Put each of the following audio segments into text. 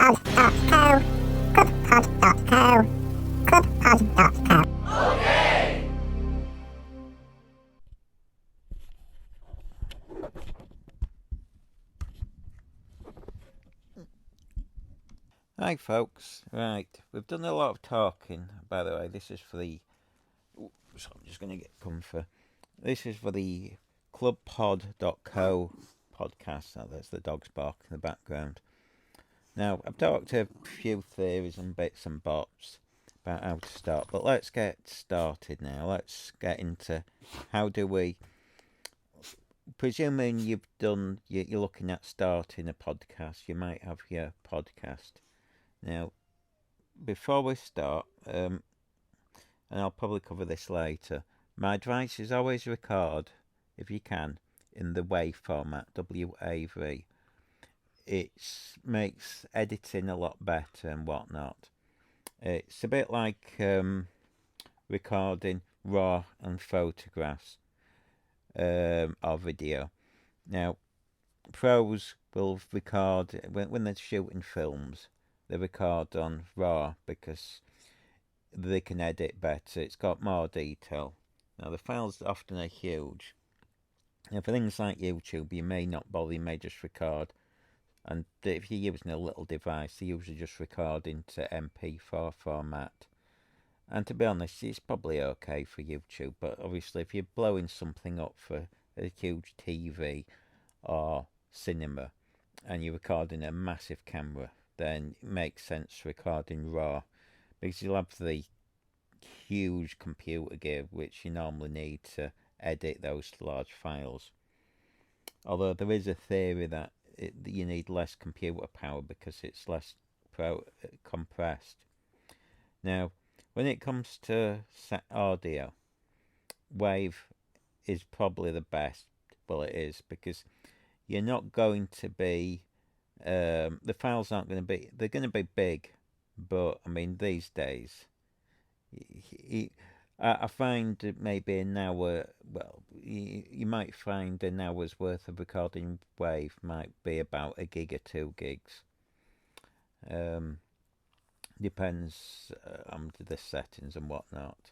clubpod.co, clubpod.co, clubpod.co. Hi folks, right, we've done a lot of talking, by the way. This is for the, so I'm just going to get comfy. This is for the clubpod.co podcast. Now there's the dogs bark in the background. Now, I've talked a few theories and bits and bobs about how to start, but let's get started now. Let's get into how do we, presuming you're looking at starting a podcast, you might have your podcast. Now, before we start, and I'll probably cover this later, my advice is always record, if you can, in the WAV format, WAV. It makes editing a lot better and whatnot. It's a bit like recording raw and photographs or video. Now, pros will record, when they're shooting films, they record on RAW because they can edit better. It's got more detail. Now the files often are huge. Now for things like YouTube, you may not bother. You may just record, and if you're using a little device, they usually just record into MP4 format. And to be honest, it's probably okay for YouTube. But obviously, if you're blowing something up for a huge TV or cinema, and you're recording a massive camera, then it makes sense recording RAW because you'll have the huge computer gear which you normally need to edit those large files. Although there is a theory that you need less computer power because it's less compressed. Now, when it comes to audio, Wave is probably the best. Well, it is because you're not going to be the files aren't going to be, they're going to be big, but I mean these days I find maybe an hour, well, you might find an hour's worth of recording wave might be about a gig or 2 gigs. Depends on the settings and whatnot,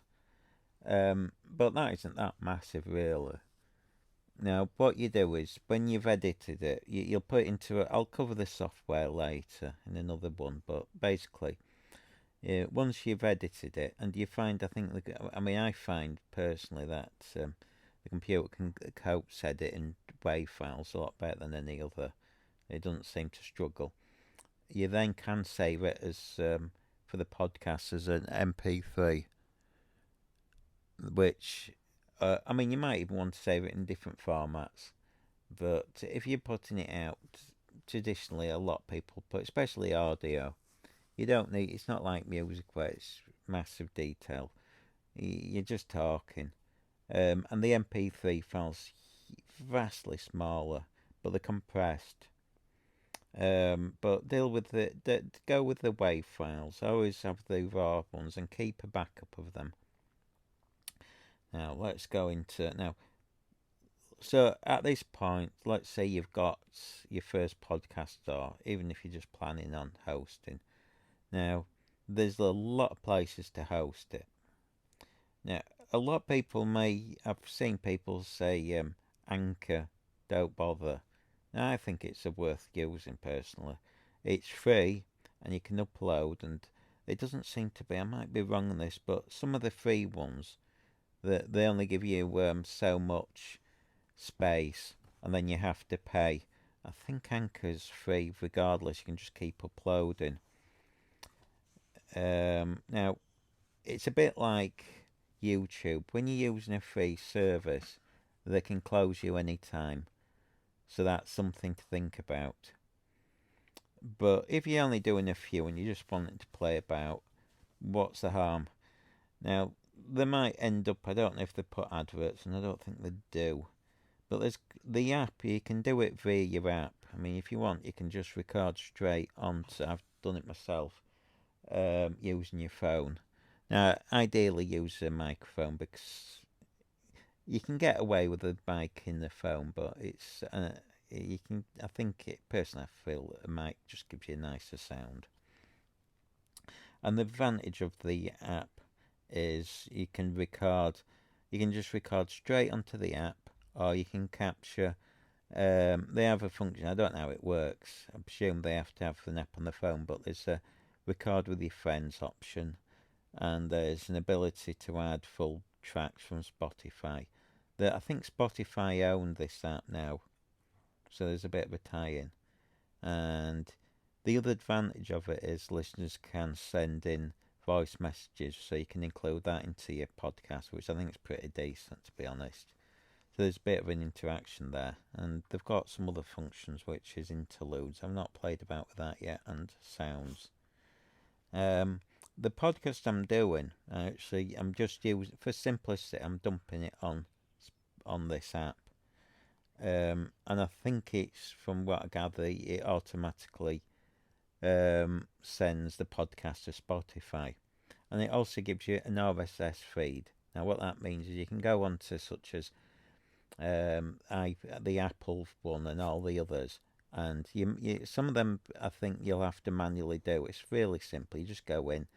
but that isn't that massive really. Now, what you do is, when you've edited it, you'll put it into it. I'll cover the software later in another one, but basically, once you've edited it, and you find, I find personally that the computer can copes editing WAV files a lot better than any other. It doesn't seem to struggle. You then can save it as, for the podcast, as an MP3, which... you might even want to save it in different formats, but if you're putting it out, traditionally a lot of people put, especially audio, you don't need, it's not like music where it's massive detail, you're just talking, and the MP3 files vastly smaller, but they're compressed, but go with the WAV files, always have the raw ones and keep a backup of them. Now, let's go into... Now, so at this point, let's say you've got your first podcast, or even if you're just planning on hosting. Now, there's a lot of places to host it. Now, a lot of people I've seen people say, Anchor, don't bother. Now, I think it's worth using personally. It's free, and you can upload, and it doesn't seem to be, I might be wrong on this, but some of the free ones, they only give you so much space, and then you have to pay. I think Anchor's free regardless. You can just keep uploading. Now, it's a bit like YouTube. When you're using a free service, they can close you anytime. So that's something to think about. But if you're only doing a few and you just want it to play about, what's the harm? Now, they might end up, I don't know if they put adverts, and I don't think they do, but there's the app, you can do it via your app. I mean, if you want, you can just record straight onto, I've done it myself, using your phone. Now, ideally use a microphone because you can get away with a mic in the phone, but it's you can. I think it personally, I feel it might just give you a nicer sound. And the advantage of the app is you can record. You can just record straight onto the app, or you can capture. They have a function. I don't know how it works. I presume they have to have an app on the phone, but there's a record with your friends option, and there's an ability to add full tracks from Spotify. I think Spotify own this app now, so there's a bit of a tie-in. And the other advantage of it is listeners can send in voice messages, so you can include that into your podcast, which I think is pretty decent, to be honest. So there's a bit of an interaction there, and they've got some other functions, which is interludes. I've not played about with that yet, and sounds. The podcast I'm doing, actually, I'm just using for simplicity. I'm dumping it on this app, and I think it's, from what I gather, it automatically sends the podcast to Spotify, and it also gives you an RSS feed. Now, what that means is you can go on to such as the Apple one and all the others, and some of them I think you'll have to manually do. It's really simple. You just go in,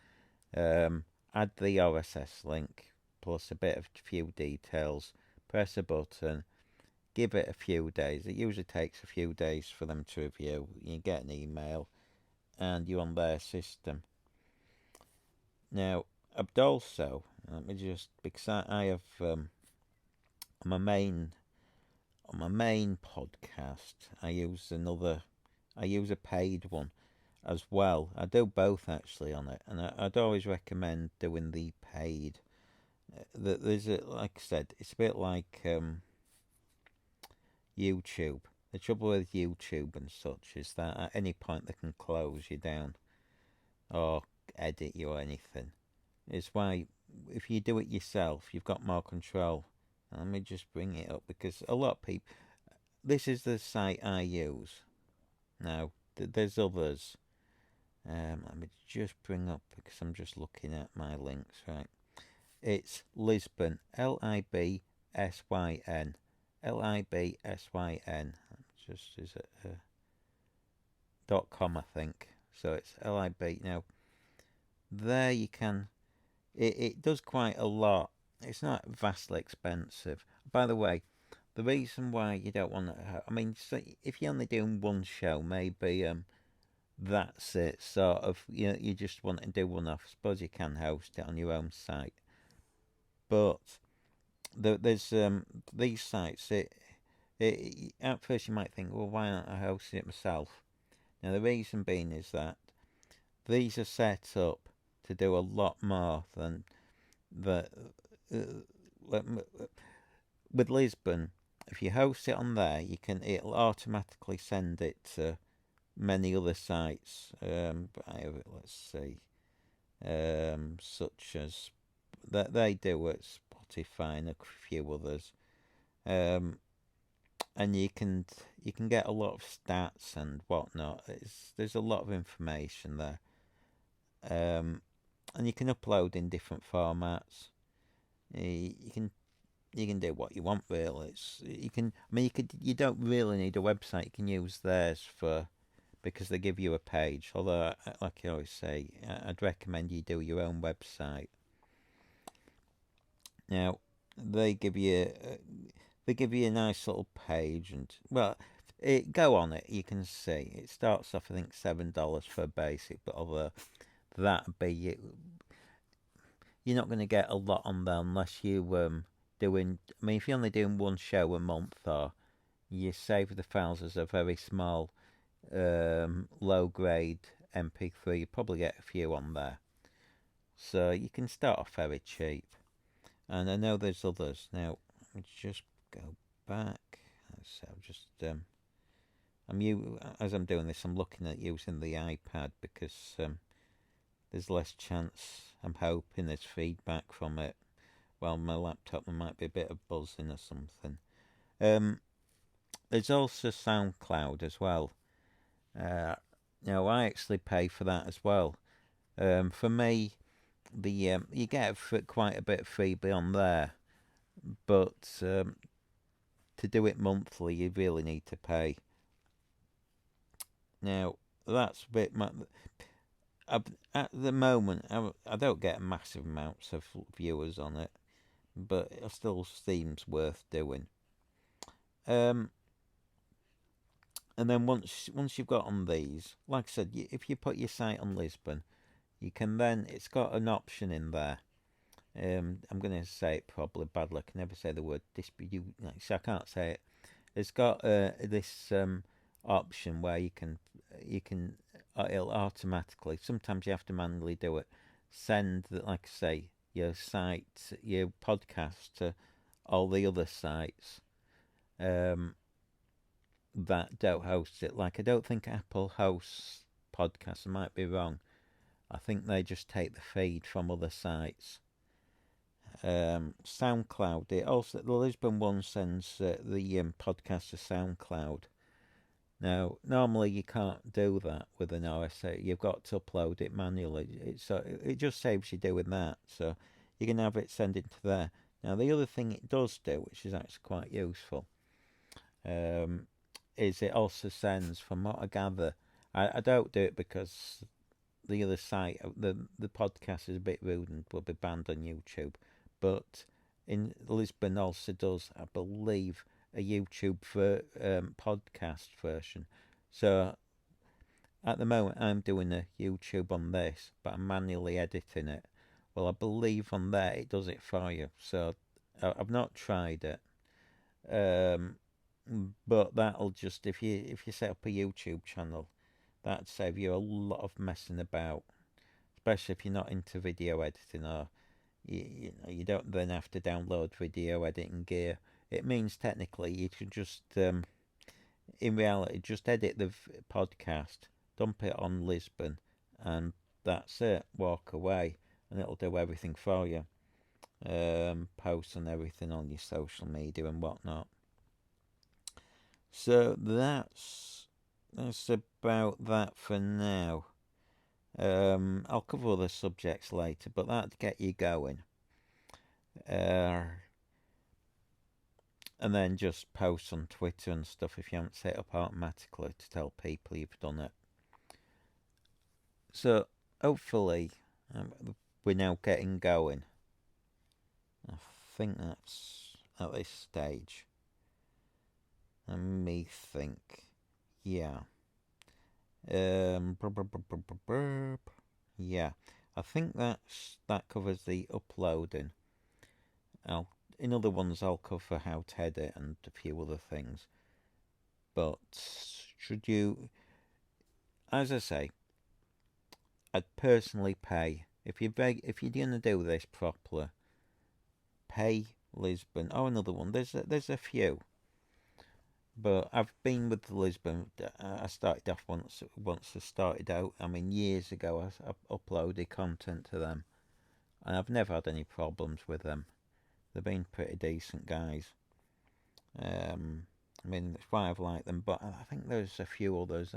add the RSS link plus a few details, press a button, give it a few days. It usually takes a few days for them to review. You get an email, and you're on their system. Now, I'd also, let me just, because I have my main on my main podcast, I use a paid one as well. I do both actually on it, and I'd always recommend doing the paid. Like I said, it's a bit like YouTube. The trouble with YouTube and such is that at any point they can close you down or edit you or anything. It's why if you do it yourself, you've got more control. Let me just bring it up, because a lot of people. This is the site I use. Now, there's others. Let me just bring up, because I'm just looking at my links, right? It's Lisbon, Libsyn. Libsyn. Just, is it .com, I think. So it's Lib. Now, there you can. It does quite a lot. It's not vastly expensive. By the way, the reason why you don't want to, I mean, so if you're only doing one show, maybe that's it. Sort of, you just want to do one off. I suppose you can host it on your own site, but there's these sites. At first you might think, well, why aren't I hosting it myself? Now the reason being is that these are set up to do a lot more than the. With Lisbon, if you host it on there, it'll automatically send it to many other sites. Let's see, such as that they do at Spotify and a few others, and you can get a lot of stats and whatnot. There's a lot of information there, and you can upload in different formats. You can do what you want really. You don't really need a website. You can use theirs because they give you a page. Although, like I always say, I'd recommend you do your own website. Now, they give you a nice little page, and go on it. You can see it starts off, I think, $7 for a basic, but over that be you're not going to get a lot on there unless you doing. I mean, if you're only doing one show a month, or you save the files as a very small, low grade MP3, you probably get a few on there. So you can start off very cheap. And I know there's others. Now, let me just go back. So as I'm doing this, I'm looking at using the iPad because there's less chance. I'm hoping there's feedback from it. Well, my laptop, there might be a bit of buzzing or something. There's also SoundCloud as well. Now, I actually pay for that as well. For me, you get quite a bit of freebie on there, but to do it monthly, you really need to pay. Now, that's a bit. At the moment, I don't get massive amounts of viewers on it, but it still seems worth doing. And then once you've got on these, like I said, if you put your site on Lisbon, you can then, it's got an option in there. I'm going to say it probably badly. I can never say the word dispute. So I can't say it. It's got this option where you can it'll automatically. Sometimes you have to manually do it. Send, like I say, your site, your podcast to all the other sites that don't host it. Like, I don't think Apple hosts podcasts. I might be wrong. I think they just take the feed from other sites. SoundCloud. It also, the Lisbon one sends the podcast to SoundCloud. Now, normally you can't do that with an RSS. You've got to upload it manually. It just saves you doing that. So you can have it send it to there. Now, the other thing it does do, which is actually quite useful, is it also sends, from what I gather, I don't do it because the other site, the podcast is a bit rude and will be banned on YouTube. But in Lisbon also does, I believe, a YouTube podcast version. So at the moment I'm doing a YouTube on this, but I'm manually editing it. Well, I believe on there it does it for you. So I've not tried it, but that'll just, if you set up a YouTube channel, that'd save you a lot of messing about, especially if you're not into video editing, or you don't then have to download video editing gear. It means technically you can just, in reality, just edit the podcast, dump it on Lisbon, and that's it. Walk away, and it'll do everything for you. Post and everything on your social media and whatnot. So that's about that for now. I'll cover other subjects later, but that'd get you going. And then just post on Twitter and stuff if you haven't set up automatically to tell people you've done it. So hopefully we're now getting going. I think that's at this stage. Let me think. Yeah. Yeah. I think that covers the uploading. In other ones I'll cover how to edit and a few other things. But should you, as I say, I'd personally pay, if you're gonna do this properly, pay Lisbon. Oh, another one. There's a few. But I've been with Lisbon. I started off once I started out. I mean, years ago, I uploaded content to them, and I've never had any problems with them. They've been pretty decent guys. I mean, that's why I've liked them. But I think there's a few others.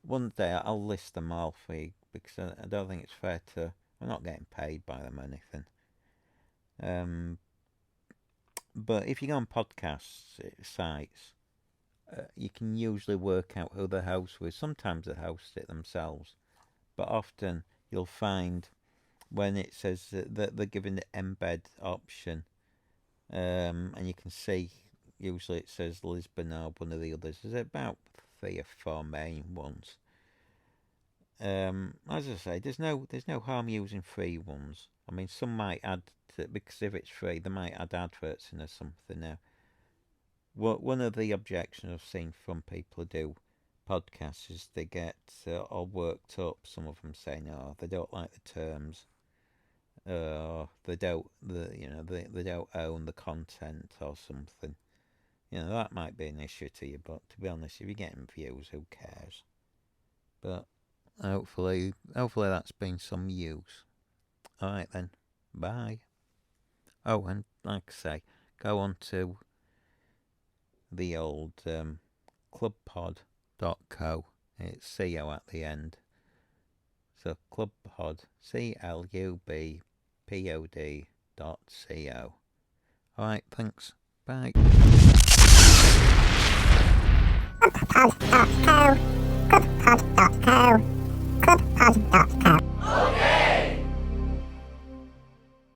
One day I'll list them all for you, because I don't think it's fair to. I'm not getting paid by them or anything. But if you go on podcast sites, you can usually work out who the host with. Sometimes they host it themselves, but often you'll find when it says that they're giving the embed option, and you can see usually it says Lisbon or one of the others. There's about 3 or 4 main ones. As I say, there's no harm using free ones. I mean, some might add because if it's free, they might add adverts in or something. Now, one of the objections I've seen from people who do podcasts is they get all worked up. Some of them saying, "Oh, they don't like the terms. They don't own the content or something." That might be an issue to you. But to be honest, if you're getting views, who cares? But hopefully that's been some use. All right then. Bye. Oh, and like I say, go on to the old clubpod.co. It's CO at the end. So clubpod, CLUBPOD.co. Alright, thanks. Bye. clubpod.co, clubpod.co, clubpod.co.